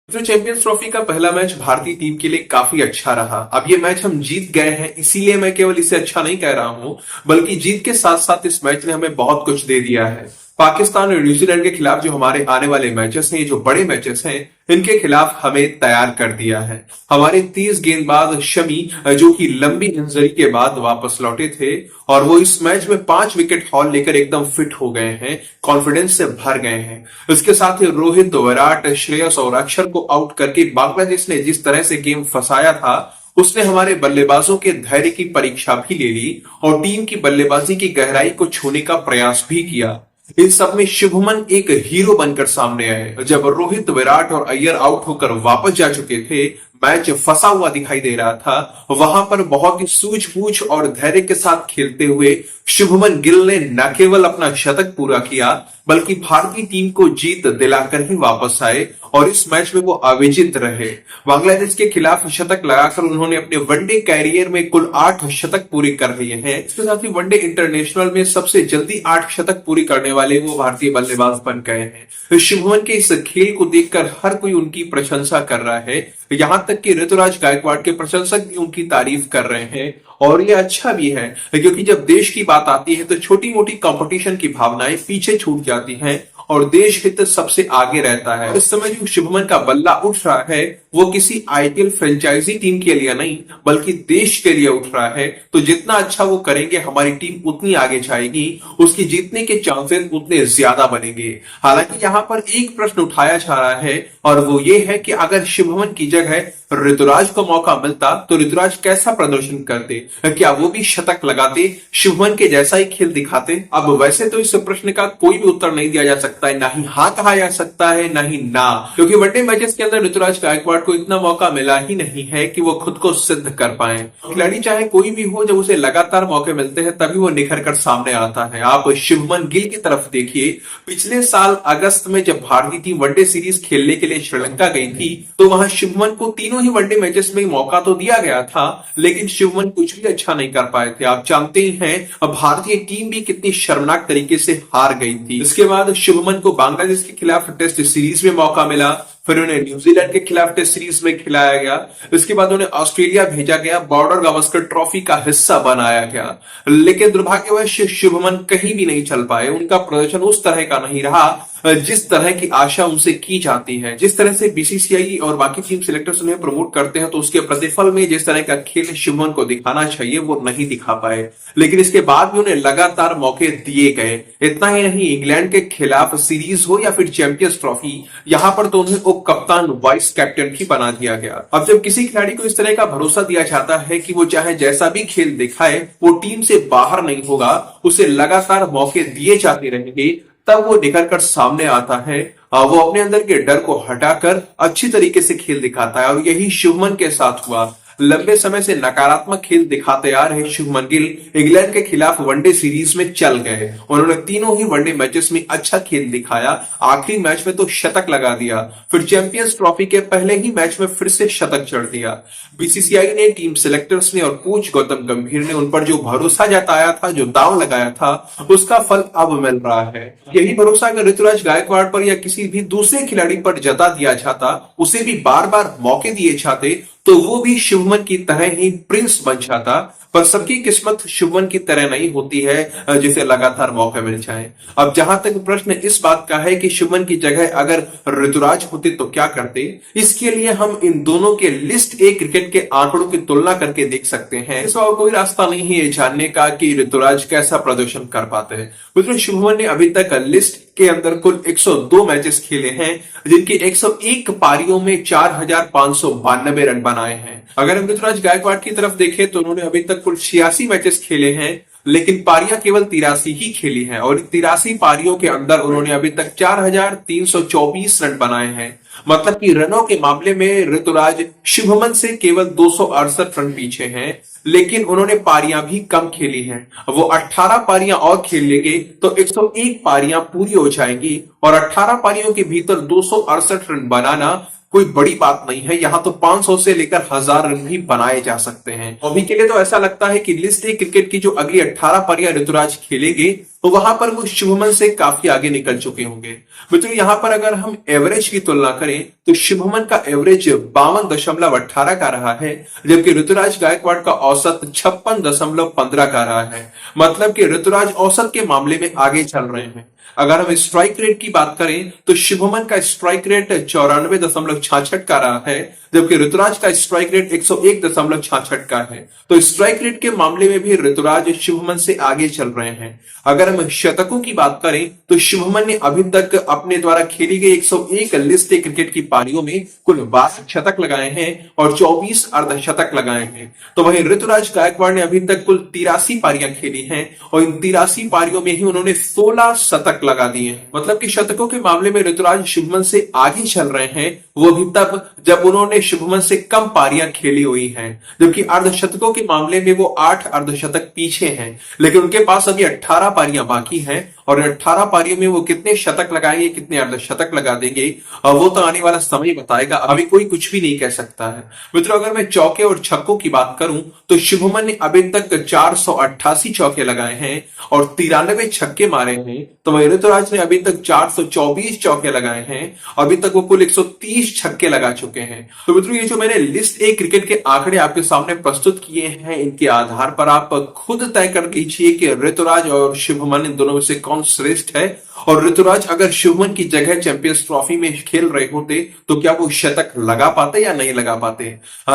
जो champions trophy का पहला मैच भारतीय टीम के लिए काफी अच्छा रहा। अब ये मैच हम जीत गए हैं, इसीलिए मैं केवल इसे अच्छा नहीं कह रहा हूं, बल्कि जीत के साथ साथ इस मैच ने हमें बहुत कुछ दे दिया है। पाकिस्तान और न्यूजीलैंड के खिलाफ जो हमारे आने वाले मैचेस हैं, जो बड़े मैचेस हैं, इनके खिलाफ हमें तैयार कर दिया है। हमारे तेज गेंदबाज शमी, जो कि लंबी इंजरी के बाद वापस लौटे थे, और वो इस मैच में 5 विकेट हॉल लेकर एकदम फिट हो गए हैं, कॉन्फिडेंस से भर गए हैं। इसके साथ ही रोहित, विराट, श्रेयस और अक्षर को आउट करके बांग्लादेश ने जिस तरह से गेम फंसाया था, उसने हमारे बल्लेबाजों के धैर्य की परीक्षा भी ले ली और टीम की बल्लेबाजी की गहराई को छूने का प्रयास भी किया। इन सब में शुभमन एक हीरो बनकर सामने आए। जब रोहित, विराट और अय्यर आउट होकर वापस जा चुके थे, मैच फंसा हुआ दिखाई दे रहा था, वहां पर बहुत ही सूझबूझ और धैर्य के साथ खेलते हुए शुभमन गिल ने न केवल अपना शतक पूरा किया, बल्कि भारतीय टीम को जीत दिलाकर ही वापस आए और इस मैच में वो अविजित रहे। बांग्लादेश के खिलाफ शतक लगाकर उन्होंने अपने वनडे कैरियर में कुल 8 शतक पूरे कर लिए हैं। इसके साथ ही वनडे इंटरनेशनल में सबसे जल्दी 8 शतक पूरी करने वाले वो भारतीय बल्लेबाज बन गए हैं। शुभमन के इस खेल को देखकर हर कोई उनकी प्रशंसा कर रहा है, यहां तक कि ऋतुराज गायकवाड़ के प्रशंसक भी उनकी तारीफ कर रहे हैं। और ये अच्छा भी है, क्योंकि जब देश की बात आती है तो छोटी मोटी कंपटीशन की भावनाएं पीछे छूट जाती हैं और देश हित सबसे आगे रहता है। इस समय जो शुभमन का बल्ला उठ रहा है, वो किसी आईपीएल फ्रेंचाइजी टीम के लिए नहीं, बल्कि देश के लिए उठ रहा है। तो जितना अच्छा वो करेंगे, हमारी टीम उतनी आगे जाएगी, उसकी जीतने के चांसेस उतने ज्यादा बनेंगे। हालांकि यहाँ पर एक प्रश्न उठाया जा रहा है, और वो ये है कि अगर शुभमन की जगह ऋतुराज को मौका मिलता तो ऋतुराज कैसा प्रदर्शन करते? क्या वो भी शतक लगाते, शुभमन के जैसा ही खेल दिखाते? अब वैसे तो इस प्रश्न का कोई भी उत्तर नहीं दिया जा सकता है, ना ही हाँ कहा जा सकता है, ना ही ना, क्योंकि वनडे मैचेस के अंदर ऋतुराज गायकवाड़ को इतना मौका मिला ही नहीं है कि वो खुद को सिद्ध कर पाए। खिलाड़ी चाहे कोई भी हो, जब उसे लगातार मौके मिलते हैं तभी वो निखर कर सामने आता है। आप शुभमन गिल की तरफ देखिए, पिछले साल अगस्त में जब भारतीय टीम वनडे सीरीज खेलने के लिए श्रीलंका गई थी, तो वहां शुभमन को तीनों ही वनडे मैचेस में मौका तो दिया गया था, लेकिन शुभमन कुछ भी अच्छा नहीं कर पाए थे। आप जानते ही हैं अब भारतीय टीम भी कितनी शर्मनाक तरीके से हार गई थी। इसके बाद शुभमन को बांग्लादेश के खिलाफ टेस्ट सीरीज में मौका मिला, फिर उन्हें न्यूजीलैंड के खिलाफ टेस्ट सीरीज में खिलाया गया, इसके बाद उन्हें ऑस्ट्रेलिया भेजा गया, बॉर्डर गावस्कर ट्रॉफी का हिस्सा बनाया गया। लेकिन दुर्भाग्यवश शुभमन कहीं भी नहीं चल पाए। उनका प्रदर्शन उस तरह का नहीं रहा जिस तरह की आशा उनसे की जाती है। जिस तरह से बीसीसीआई और बाकी टीम सिलेक्टर्स उन्हें प्रमोट करते हैं, तो उसके प्रतिफल में जिस तरह का खेल शुभमन को दिखाना चाहिए वो नहीं दिखा पाए। लेकिन इसके बाद भी उन्हें लगातार मौके दिए गए। इतना ही नहीं, इंग्लैंड के खिलाफ सीरीज हो या फिर चैंपियंस ट्रॉफी, यहां पर तो उन्हें कप्तान, वाइस कैप्टन भी बना दिया गया। अब जब किसी खिलाड़ी को इस तरह का भरोसा दिया जाता है कि वो चाहे जैसा भी खेल दिखाए, वो टीम से बाहर नहीं होगा, उसे लगातार मौके दिए जाते रहेंगे, तब वो निकल कर सामने आता है। वो अपने अंदर के डर को हटाकर अच्छी तरीके से खेल दिखाता है, और यही शुभमन के साथ हुआ। लंबे समय से नकारात्मक खेल दिखाते आ रहे शुभमन गिल इंग्लैंड के खिलाफ वनडे सीरीज में चल गए। उन्होंने तीनों ही वनडे मैचेस में अच्छा खेल दिखाया, आखिरी मैच में तो शतक लगा दिया, फिर चैंपियंस ट्रॉफी के पहले ही मैच में फिर से शतक चढ़ दिया। बीसीसीआई ने, टीम सिलेक्टर्स ने और कोच गौतम गंभीर ने उन पर जो भरोसा जताया था, जो दाव लगाया था, उसका फल अब मिल रहा है। यही भरोसा अगर ऋतुराज गायकवाड़ पर या किसी भी दूसरे खिलाड़ी पर जता दिया जाता, उसे भी बार बार मौके दिए जाते, तो वो भी शुभमन की तरह ही प्रिंस बन जाता। पर सबकी किस्मत शुभमन की तरह नहीं होती है जिसे लगातार मौके मिल जाए। अब जहां तक प्रश्न इस बात का है कि शुभमन की जगह अगर ऋतुराज होते तो क्या करते, इसके लिए हम इन दोनों के लिस्ट ए क्रिकेट के आंकड़ों की तुलना करके देख सकते हैं। इसका और कोई रास्ता नहीं है ये जानने का कि ऋतुराज कैसा प्रदर्शन कर पाते हैं। मतलब शुभमन ने अभी तक लिस्ट के अंदर कुल 102 मैचेस खेले हैं, जिनकी 101 पारियों में 4592 रन बनाए हैं। अगर हम ऋतुराज गायकवाड़ की तरफ देखें तो उन्होंने अभी तक कुल 86 मैचेस खेले हैं, लेकिन पारियां केवल 83 ही खेली हैं, और 83 पारियों के अंदर उन्होंने अभी तक 4324 रन बनाए हैं। मतलब कि रनों के मामले में ऋतुराज शुभमन से केवल 268 रन पीछे हैं, लेकिन उन्होंने पारियां भी कम खेली हैं। वो 18 पारियां और खेल लेंगे तो 101 पारियां पूरी हो जाएंगी, और 18 पारियों के भीतर 268 रन बनाना कोई बड़ी बात नहीं है। यहाँ तो 500 से लेकर 1000 रन भी बनाए जा सकते हैं। अभी के लिए तो ऐसा लगता है कि लिस्ट ए क्रिकेट की जो अगली 18 पारियां ऋतुराज खेलेंगे तो वहां पर वो शुभमन से काफी आगे निकल चुके होंगे। मित्रों यहाँ पर अगर हम एवरेज की तुलना करें तो शुभमन का एवरेज 52.18 का रहा है, जबकि ऋतुराज गायकवाड़ का औसत 56.15 का रहा है। मतलब कि ऋतुराज औसत के मामले में आगे चल रहे हैं। अगर हम स्ट्राइक रेट की बात करें तो शुभमन का स्ट्राइक रेट 94.66 का रहा है, जबकि ऋतुराज का स्ट्राइक रेट 101.66 का है। तो स्ट्राइक रेट के मामले में भी ऋतुराज शुभमन से आगे चल रहे हैं। अगर हम शतकों की बात करें तो शुभमन ने अभी तक अपने द्वारा खेली गई 101 लिस्ट ए क्रिकेट की पारियों में कुल 12 शतक लगाए हैं और 24 अर्धशतक लगाए हैं। तो वहीं ऋतुराज गायकवाड़ ने अभी तक कुल 83 पारियां खेली हैं और इन 83 पारियों में ही उन्होंने 16 शतक लगा दिए हैं। मतलब कि शतकों के मामले में ऋतुराज शुभमन से आगे चल रहे हैं, वो भी तब जब उन्होंने शुभमन से कम पारियां खेली हुई हैं। जबकि अर्धशतकों के मामले में वो 8 अर्धशतक पीछे हैं, लेकिन उनके पास अभी 18 पारियां बाकी हैं और 18 पारियों में वो कितने शतक लगाएंगे, कितने अर्धशतक लगा देंगे, और वो तो आने वाला समय बताएगा। अभी कोई कुछ भी नहीं कह सकता है। मित्रों अगर मैं चौके और छक्कों की बात करूं तो शुभमन ने अभी तक 488 चौके लगाए हैं और 93 छक्के मारे हैं। तो वहीं ऋतुराज ने अभी तक 424 चौके लगाए हैं, अभी तक वो कुल 130 छक्के लगा चुके हैं। तो मित्रों ये जो मैंने लिस्ट ए क्रिकेट के आंकड़े आपके सामने प्रस्तुत किए हैं, इनके आधार पर आप खुद तय कर लीजिए कि ऋतुराज और शुभमन इन दोनों में से कौन श्रेष्ठ है। और ऋतुराज अगर शुभमन की जगह चैंपियंस ट्रॉफी में खेल रहे होते तो क्या वो शतक लगा पाते या नहीं लगा पाते।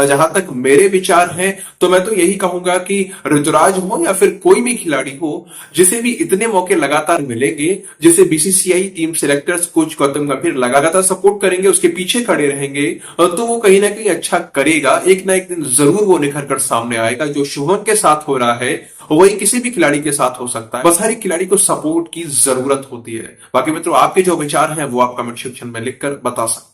जहां तक मेरे विचार हैं तो मैं तो यही कहूंगा कि ऋतुराज हो या फिर कोई भी खिलाड़ी हो, जिसे भी इतने मौके लगातार मिलेंगे, जिसे BCCI team selectors coach Gautam गंभीर लगातार सपोर्ट करेंगे, उसके पीछे खड़े रहेंगे, तो वो कहीं ना कहीं अच्छा करेगा। एक ना एक दिन जरूर वो निखर कर सामने आएगा। जो शुभमन के साथ हो रहा है वही किसी भी खिलाड़ी के साथ हो सकता है। बस हर एक खिलाड़ी को सपोर्ट की जरूरत होती है। बाकी मित्रों आपके जो विचार हैं वो आप कमेंट सेक्शन में लिखकर बता सकते हैं।